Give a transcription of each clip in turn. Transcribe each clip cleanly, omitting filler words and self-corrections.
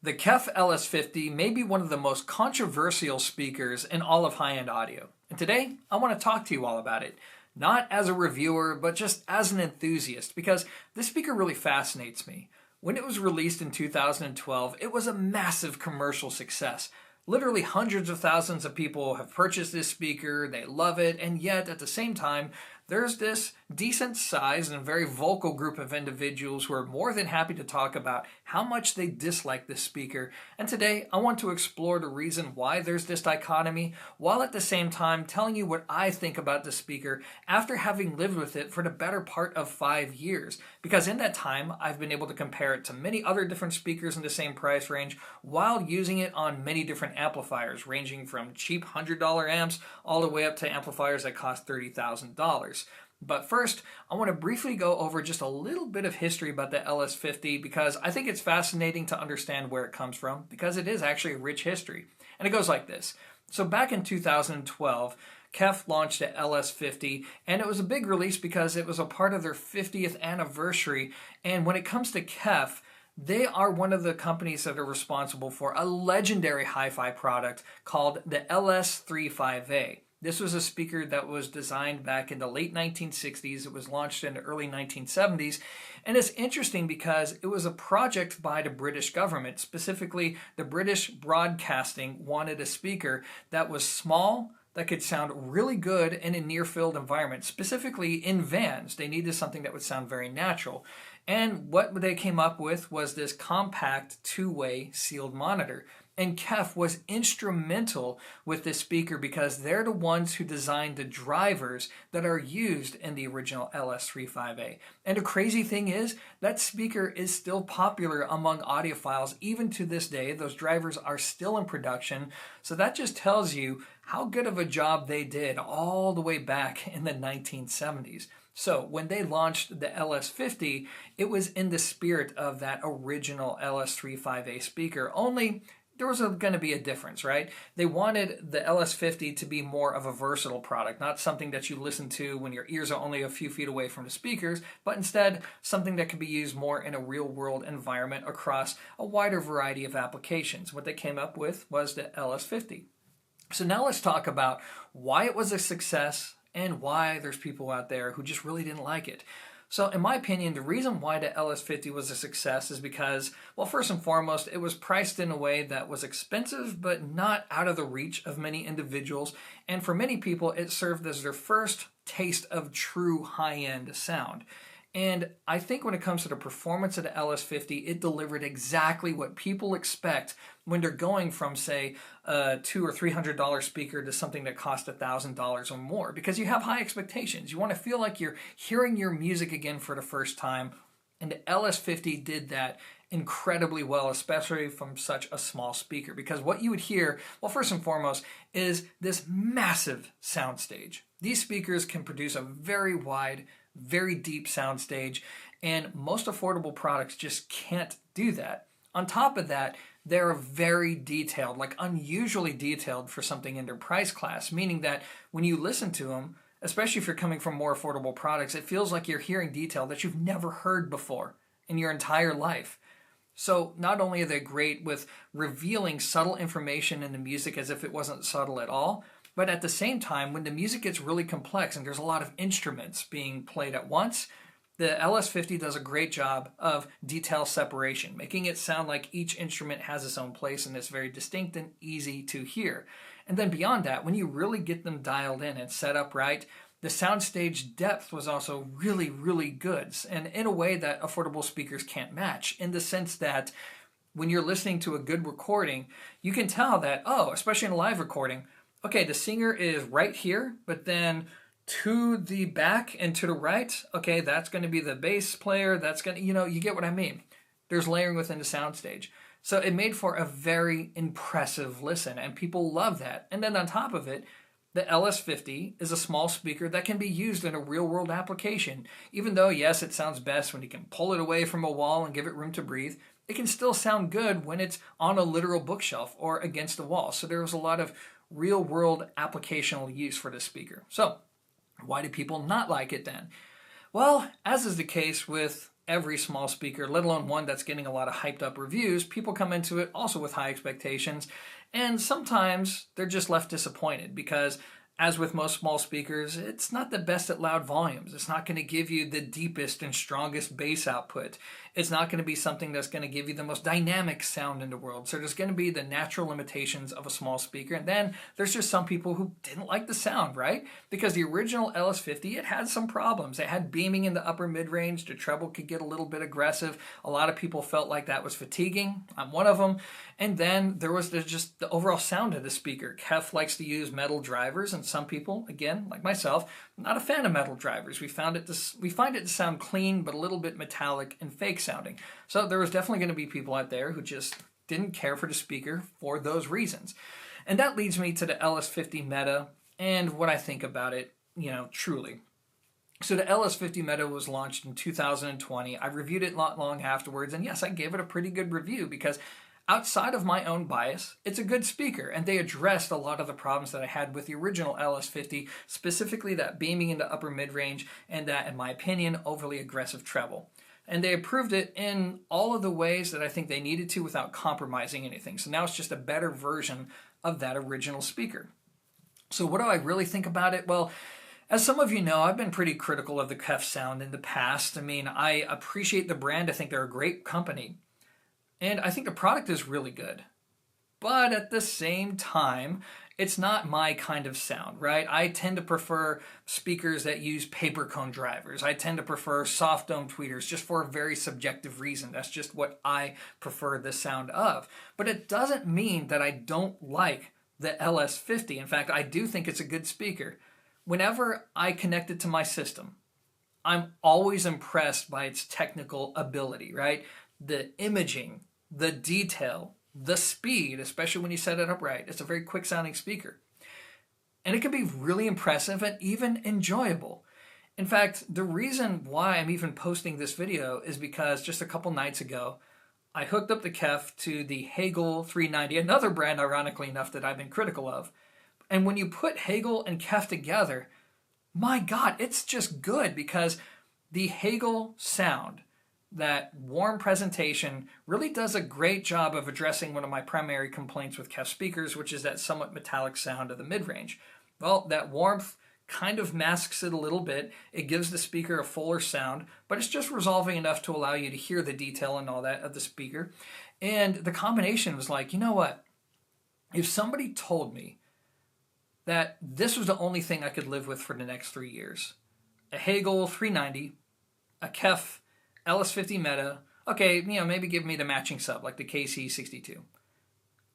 The KEF LS50 may be one of the most controversial speakers in all of high-end audio. And today, I want to talk to you all about it. Not as a reviewer, but just as an enthusiast, because this speaker really fascinates me. When it was released in 2012, it was a massive commercial success. Literally hundreds of thousands of people have purchased this speaker, they love it, and yet at the same time, there's this decent sized and very vocal group of individuals who are more than happy to talk about how much they dislike this speaker. And today, I want to explore the reason why there's this dichotomy, while at the same time telling you what I think about the speaker after having lived with it for the better part of 5 years. Because in that time, I've been able to compare it to many other different speakers in the same price range while using it on many different amplifiers, ranging from cheap $100 amps all the way up to amplifiers that cost $30,000. But first, I want to briefly go over just a little bit of history about the LS50 because I think it's fascinating to understand where it comes from because it is actually a rich history. And it goes like this. So back in 2012, KEF launched the LS50 and it was a big release because it was a part of their 50th anniversary. And when it comes to KEF, they are one of the companies that are responsible for a legendary hi-fi product called the LS35A. This was a speaker that was designed back in the late 1960s. It was launched in the early 1970s. And it's interesting because it was a project by the British government. Specifically, the British Broadcasting wanted a speaker that was small, that could sound really good in a near-field environment, specifically in vans. They needed something that would sound very natural. And what they came up with was this compact two-way sealed monitor. And KEF was instrumental with this speaker because they're the ones who designed the drivers that are used in the original LS35A. And the crazy thing is, that speaker is still popular among audiophiles even to this day. Those drivers are still in production. So that just tells you how good of a job they did all the way back in the 1970s. So when they launched the LS50, it was in the spirit of that original LS35A speaker, only there was going to be a difference, right? They wanted the LS50 to be more of a versatile product, not something that you listen to when your ears are only a few feet away from the speakers, but instead something that could be used more in a real-world environment across a wider variety of applications. What they came up with was the LS50. So now let's talk about why it was a success and why there's people out there who just really didn't like it. So in my opinion, the reason why the LS50 was a success is because, well, first and foremost, it was priced in a way that was expensive but not out of the reach of many individuals. And for many people, it served as their first taste of true high-end sound. And I think when it comes to the performance of the LS50, it delivered exactly what people expect when they're going from, say, a $200 or $300 speaker to something that costs $1,000 or more. Because you have high expectations. You want to feel like you're hearing your music again for the first time. And the LS50 did that incredibly well, especially from such a small speaker. Because what you would hear, well, first and foremost, is this massive soundstage. These speakers can produce a very wide, very deep soundstage, and most affordable products just can't do that. On top of that, they're very detailed, like unusually detailed for something in their price class, meaning that when you listen to them, especially if you're coming from more affordable products, it feels like you're hearing detail that you've never heard before in your entire life. So not only are they great with revealing subtle information in the music as if it wasn't subtle at all, but at the same time, when the music gets really complex and there's a lot of instruments being played at once, the LS50 does a great job of detail separation, making it sound like each instrument has its own place and it's very distinct and easy to hear. And then beyond that, when you really get them dialed in and set up right, the soundstage depth was also really, really good, and in a way that affordable speakers can't match, in the sense that when you're listening to a good recording, you can tell that, oh, especially in a live recording, okay, the singer is right here, but then to the back and to the right, okay, that's going to be the bass player, that's going to, you get what I mean. There's layering within the soundstage. So it made for a very impressive listen, and people love that. And then on top of it, the LS50 is a small speaker that can be used in a real-world application. Even though, yes, it sounds best when you can pull it away from a wall and give it room to breathe, it can still sound good when it's on a literal bookshelf or against a wall. So there was a lot of real-world applicational use for this speaker. So why do people not like it then? Well, as is the case with every small speaker, let alone one that's getting a lot of hyped up reviews, people come into it also with high expectations. And sometimes they're just left disappointed because, as with most small speakers, it's not the best at loud volumes. It's not going to give you the deepest and strongest bass output. It's not going to be something that's going to give you the most dynamic sound in the world. So there's going to be the natural limitations of a small speaker. And then there's just some people who didn't like the sound, right? Because the original LS50, it had some problems. It had beaming in the upper mid-range. The treble could get a little bit aggressive. A lot of people felt like that was fatiguing. I'm one of them. And then there was just the overall sound of the speaker. KEF likes to use metal drivers, and some people, again, like myself, not a fan of metal drivers. We find it to sound clean, but a little bit metallic and fake sounding. So there was definitely going to be people out there who just didn't care for the speaker for those reasons. And that leads me to the LS50 Meta and what I think about it, truly. So the LS50 Meta was launched in 2020. I reviewed it not long afterwards, and yes, I gave it a pretty good review because outside of my own bias, it's a good speaker, and they addressed a lot of the problems that I had with the original LS50, specifically that beaming in the upper mid-range and that, in my opinion, overly aggressive treble. And they improved it in all of the ways that I think they needed to without compromising anything. So now it's just a better version of that original speaker. So what do I really think about it? Well, as some of you know, I've been pretty critical of the KEF sound in the past. I mean, I appreciate the brand. I think they're a great company. And I think the product is really good. But at the same time, it's not my kind of sound, right? I tend to prefer speakers that use paper cone drivers. I tend to prefer soft dome tweeters just for a very subjective reason. That's just what I prefer the sound of. But it doesn't mean that I don't like the LS50. In fact, I do think it's a good speaker. Whenever I connect it to my system, I'm always impressed by its technical ability, right? The imaging, the detail, the speed, especially when you set it up right. It's a very quick sounding speaker. And it can be really impressive and even enjoyable. In fact, the reason why I'm even posting this video is because just a couple nights ago, I hooked up the KEF to the Hagel 390, another brand, ironically enough, that I've been critical of. And when you put Hagel and KEF together, my God, it's just good because the Hagel sound, that warm presentation, really does a great job of addressing one of my primary complaints with KEF speakers, which is that somewhat metallic sound of the mid-range. Well, that warmth kind of masks it a little bit. It gives the speaker a fuller sound, but it's just resolving enough to allow you to hear the detail and all that of the speaker. And the combination was like, you know what? If somebody told me that this was the only thing I could live with for the next 3 years, a Hagel 390, a KEF LS50 Meta, okay, maybe give me the matching sub, like the KC62.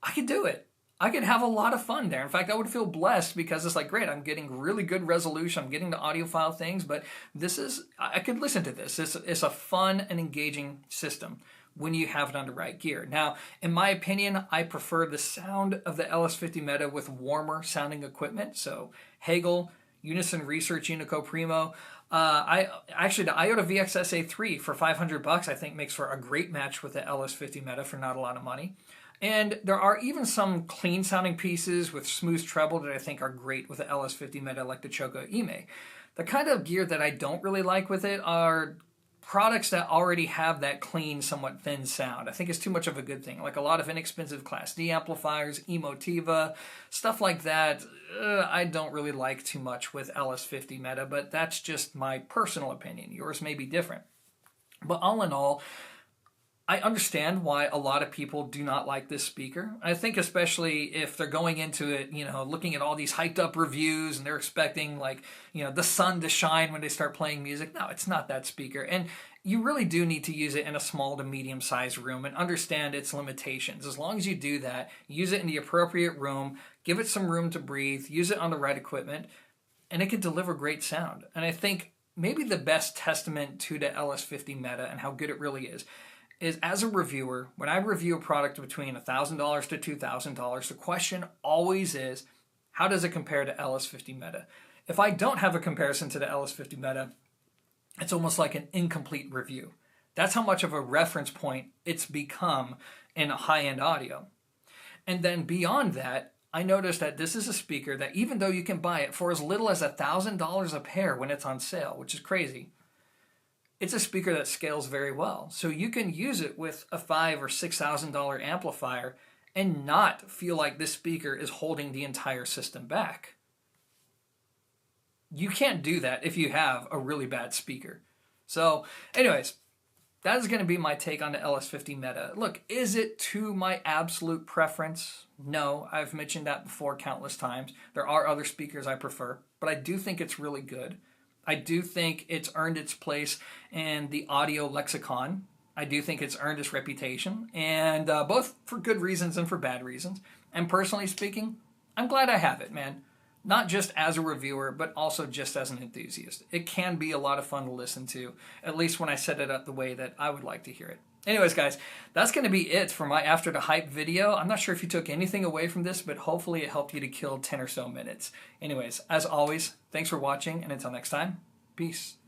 I could do it. I could have a lot of fun there. In fact, I would feel blessed because it's like, great, I'm getting really good resolution, I'm getting the audiophile things, but I could listen to this. It's a fun and engaging system when you have it on the right gear. Now, in my opinion, I prefer the sound of the LS50 Meta with warmer sounding equipment. So Hagel, Unison Research, Unico Primo. The IOTA VXSA3 for $500 I think makes for a great match with the LS50 Meta for not a lot of money. And there are even some clean sounding pieces with smooth treble that I think are great with the LS50 Meta, like the Choco Ime. The kind of gear that I don't really like with it are products that already have that clean, somewhat thin sound. I think it's too much of a good thing. Like a lot of inexpensive Class D amplifiers, Emotiva, stuff like that, I don't really like too much with LS50 Meta, but that's just my personal opinion. Yours may be different. But all in all, I understand why a lot of people do not like this speaker. I think especially if they're going into it, looking at all these hyped up reviews and they're expecting the sun to shine when they start playing music. No, it's not that speaker. And you really do need to use it in a small to medium sized room and understand its limitations. As long as you do that, use it in the appropriate room, give it some room to breathe, use it on the right equipment, and it can deliver great sound. And I think maybe the best testament to the LS50 Meta and how good it really is as a reviewer, when I review a product between $1,000 to $2,000, the question always is, how does it compare to LS50 Meta? If I don't have a comparison to the LS50 Meta, it's almost like an incomplete review. That's how much of a reference point it's become in high-end audio. And then beyond that, I noticed that this is a speaker that even though you can buy it for as little as $1,000 a pair when it's on sale, which is crazy, it's a speaker that scales very well. So you can use it with a $5,000 or $6,000 amplifier and not feel like this speaker is holding the entire system back. You can't do that if you have a really bad speaker. So anyways, that is going to be my take on the LS50 Meta. Look, is it to my absolute preference? No, I've mentioned that before countless times. There are other speakers I prefer, but I do think it's really good. I do think it's earned its place in the audio lexicon. I do think it's earned its reputation, and both for good reasons and for bad reasons. And personally speaking, I'm glad I have it, man. Not just as a reviewer, but also just as an enthusiast. It can be a lot of fun to listen to, at least when I set it up the way that I would like to hear it. Anyways, guys, that's going to be it for my After the Hype video. I'm not sure if you took anything away from this, but hopefully it helped you to kill 10 or so minutes. Anyways, as always, thanks for watching, and until next time, peace.